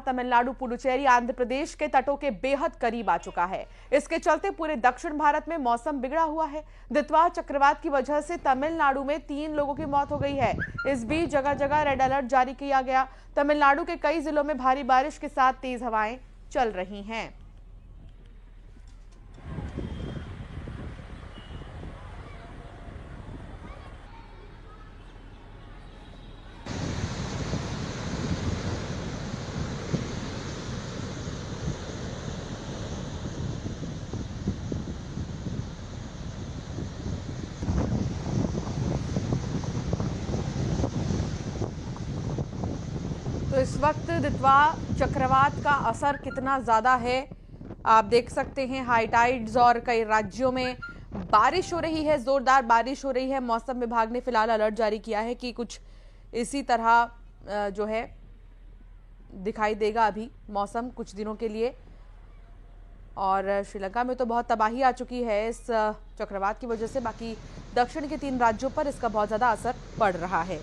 तमिलनाडु, पुडुचेरी, आंध्र प्रदेश के तटों के बेहद करीब आ चुका है। इसके चलते पूरे दक्षिण भारत में मौसम बिगड़ा हुआ है। दितवा चक्रवात की वजह से तमिलनाडु में 3 लोगों की मौत हो गई है। इस बीच जगह जगह रेड अलर्ट जारी किया गया। तमिलनाडु के कई जिलों में भारी बारिश के साथ तेज हवाएं चल रही हैं। तो इस वक्त दितवा चक्रवात का असर कितना ज्यादा है आप देख सकते हैं। हाई टाइड्स और कई राज्यों में बारिश हो रही है, जोरदार बारिश हो रही है। मौसम विभाग ने फिलहाल अलर्ट जारी किया है कि कुछ इसी तरह जो है दिखाई देगा अभी मौसम कुछ दिनों के लिए। और श्रीलंका में तो बहुत तबाही आ चुकी है इस चक्रवात की वजह से। बाकी दक्षिण के 3 राज्यों पर इसका बहुत ज्यादा असर पड़ रहा है।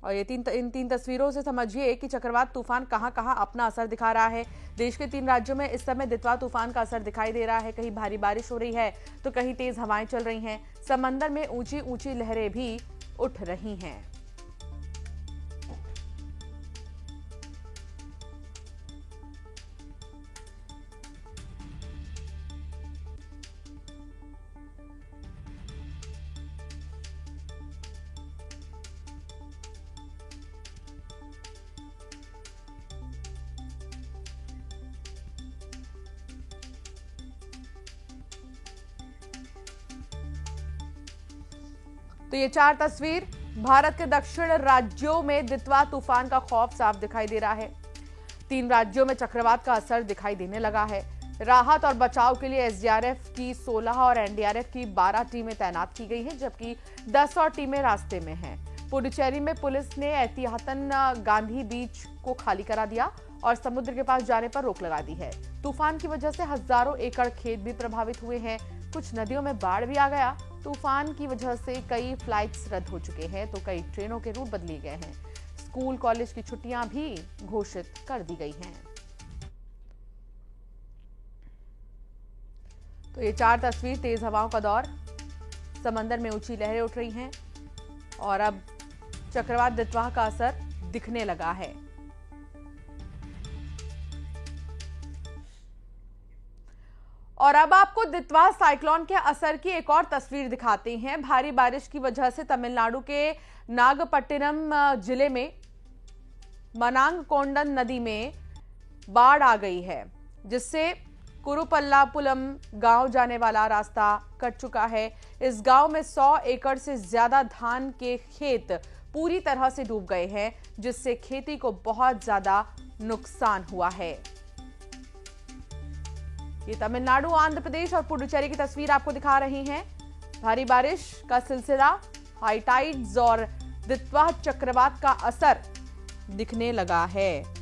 और ये इन तीन तस्वीरों से समझिए कि चक्रवात तूफान कहां कहां अपना असर दिखा रहा है। देश के 3 राज्यों में इस समय दितवा तूफान का असर दिखाई दे रहा है। कहीं भारी बारिश हो रही है तो कहीं तेज हवाएं चल रही हैं। समंदर में ऊंची ऊंची लहरें भी उठ रही हैं। तो ये 4 तस्वीर भारत के दक्षिण राज्यों में दितवा तूफान का खौफ साफ दिखाई दे रहा है। 3 राज्यों में चक्रवात का असर दिखाई देने लगा है। राहत और बचाव के लिए एसडीआरएफ की 16 और एनडीआरएफ की 12 टीमें तैनात की गई हैं, जबकि 10 और टीमें रास्ते में हैं। पुडुचेरी में पुलिस ने एहतियातन गांधी बीच को खाली करा दिया और समुद्र के पास जाने पर रोक लगा दी है। तूफान की वजह से हजारों एकड़ खेत भी प्रभावित हुए हैं। कुछ नदियों में बाढ़ भी आ गया। तूफान की वजह से कई फ्लाइट्स रद्द हो चुके हैं तो कई ट्रेनों के रूट बदले गए हैं। स्कूल कॉलेज की छुट्टियां भी घोषित कर दी गई हैं। तो ये 4 तस्वीर तेज हवाओं का दौर, समंदर में ऊंची लहरें उठ रही हैं और अब चक्रवात दितवा का असर दिखने लगा है। और अब आपको दितवा साइक्लोन के असर की एक और तस्वीर दिखाते हैं। भारी बारिश की वजह से तमिलनाडु के नागपट्टिनम जिले में मनांगकोंडन नदी में बाढ़ आ गई है, जिससे कुरुपल्लापुलम गांव जाने वाला रास्ता कट चुका है। इस गांव में 100 एकड़ से ज्यादा धान के खेत पूरी तरह से डूब गए हैं, जिससे खेती को बहुत ज्यादा नुकसान हुआ है। ये तमिलनाडु, आंध्र प्रदेश और पुडुचेरी की तस्वीर आपको दिखा रही हैं। भारी बारिश का सिलसिला, हाई टाइड्स और दितवा चक्रवात का असर दिखने लगा है।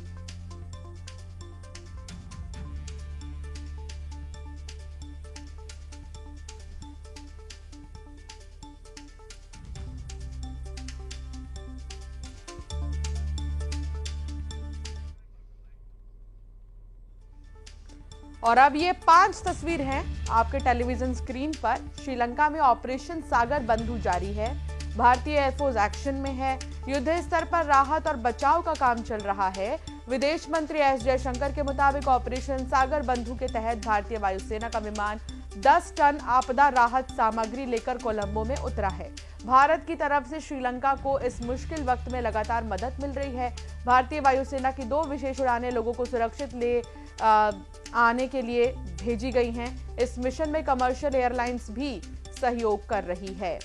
और अब ये 5 तस्वीर हैं आपके टेलीविजन स्क्रीन पर। श्रीलंका में ऑपरेशन सागर बंधु जारी है। भारतीय एयरफोर्स एक्शन में है। युद्ध स्तर पर राहत और बचाव का काम चल रहा है। विदेश मंत्री एस जयशंकर के मुताबिक ऑपरेशन सागर बंधु के तहत भारतीय वायुसेना का विमान 10 टन आपदा राहत सामग्री लेकर कोलंबो में उतरा है। भारत की तरफ से श्रीलंका को इस मुश्किल वक्त में लगातार मदद मिल रही है। भारतीय वायुसेना की 2 विशेष उड़ानें लोगों को सुरक्षित ले आने के लिए भेजी गई हैं। इस मिशन में कमर्शियल एयरलाइंस भी सहयोग कर रही है।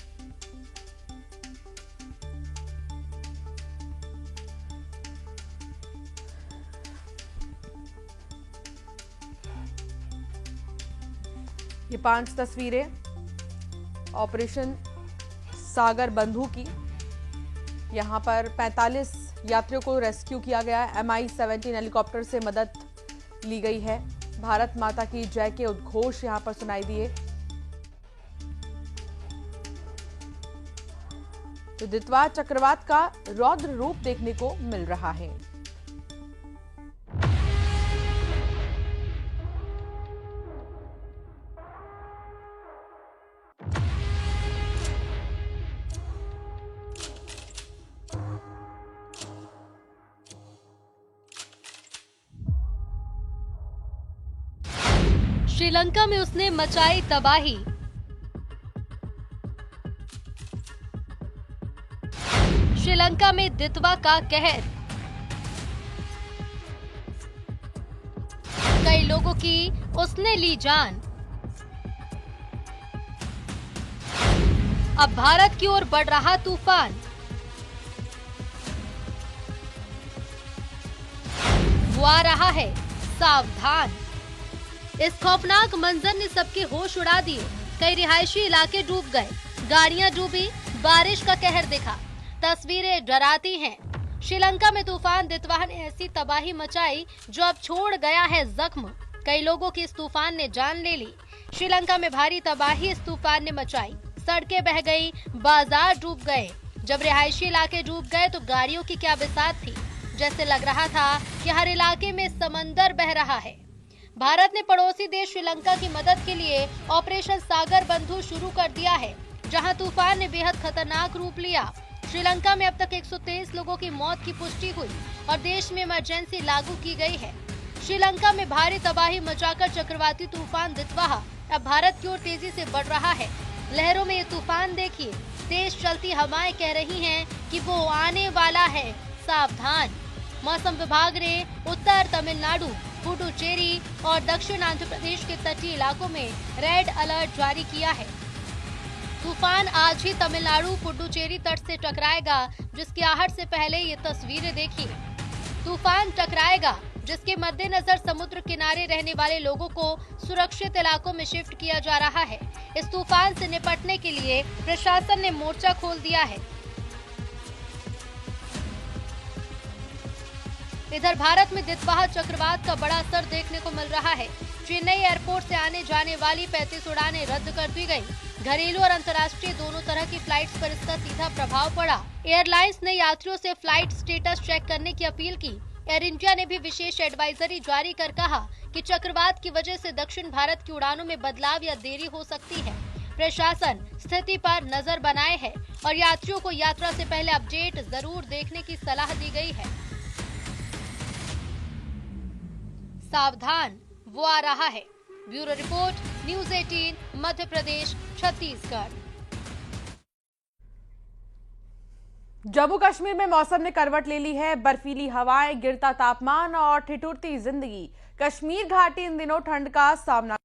ये 5 तस्वीरें ऑपरेशन सागर बंधु की। यहां पर 45 यात्रियों को रेस्क्यू किया गया है। MI-17 हेलीकॉप्टर से मदद ली गई है। भारत माता की जय के उद्घोष यहां पर सुनाई दिए। तो दितवा चक्रवात का रौद्र रूप देखने को मिल रहा है। श्रीलंका में उसने मचाई तबाही। श्रीलंका में दितवा का कहर, कई लोगों की उसने ली जान। अब भारत की ओर बढ़ रहा तूफान। वो आ रहा है, सावधान। इस खौफनाक मंजर ने सबके होश उड़ा दिए। कई रिहायशी इलाके डूब गए, गाड़ियां डूबी, बारिश का कहर दिखा। तस्वीरें डराती हैं। श्रीलंका में तूफान दितवा ने ऐसी तबाही मचाई जो अब छोड़ गया है जख्म। कई लोगों की इस तूफान ने जान ले ली। श्रीलंका में भारी तबाही इस तूफान ने मचाई। सड़कें बह गई, बाजार डूब गए। जब रिहायशी इलाके डूब गए तो गाड़ियों की क्या बिसात थी। जैसे लग रहा था कि हर इलाके में समंदर बह रहा है। भारत ने पड़ोसी देश श्रीलंका की मदद के लिए ऑपरेशन सागर बंधु शुरू कर दिया है, जहां तूफान ने बेहद खतरनाक रूप लिया। श्रीलंका में अब तक 123 लोगों की मौत की पुष्टि हुई और देश में इमरजेंसी लागू की गई है। श्रीलंका में भारी तबाही मचाकर चक्रवाती तूफान दितवा अब भारत की ओर तेजी से बढ़ रहा है। लहरों में ये तूफान देखिए, तेज चलती हवाएं कह रही हैं कि वो आने वाला है, सावधान। मौसम विभाग ने उत्तर तमिलनाडु, पुडुचेरी और दक्षिण आंध्र प्रदेश के तटीय इलाकों में रेड अलर्ट जारी किया है। तूफान आज ही तमिलनाडु पुडुचेरी तट से टकराएगा, जिसकी आहट से पहले ये तस्वीरें देखिए। तूफान टकराएगा, जिसके मद्देनजर समुद्र किनारे रहने वाले लोगों को सुरक्षित इलाकों में शिफ्ट किया जा रहा है। इस तूफान से निपटने के लिए प्रशासन ने मोर्चा खोल दिया है। इधर भारत में दितवा चक्रवात का बड़ा असर देखने को मिल रहा है। चेन्नई एयरपोर्ट से आने जाने वाली 35 उड़ानें रद्द कर दी गई। घरेलू और अंतर्राष्ट्रीय दोनों तरह की फ्लाइट्स पर इसका सीधा प्रभाव पड़ा। एयरलाइंस ने यात्रियों से फ्लाइट स्टेटस चेक करने की अपील की। एयर इंडिया ने भी विशेष एडवाइजरी जारी कर कहा कि चक्रवात की वजह से दक्षिण भारत की उड़ानों में बदलाव या देरी हो सकती है। प्रशासन स्थिति पर नजर बनाए है और यात्रियों को यात्रा से पहले अपडेट जरूर देखने की सलाह दी गई है। सावधान, वो आ रहा है। Bureau report, news 18, Madhya Pradesh, Chhattisgarh. Jammu Kashmir में मौसम ने करवट ले ली है। बर्फीली हवाएं, गिरता तापमान और ठिठुरती जिंदगी। कश्मीर घाटी इन दिनों ठंड का सामना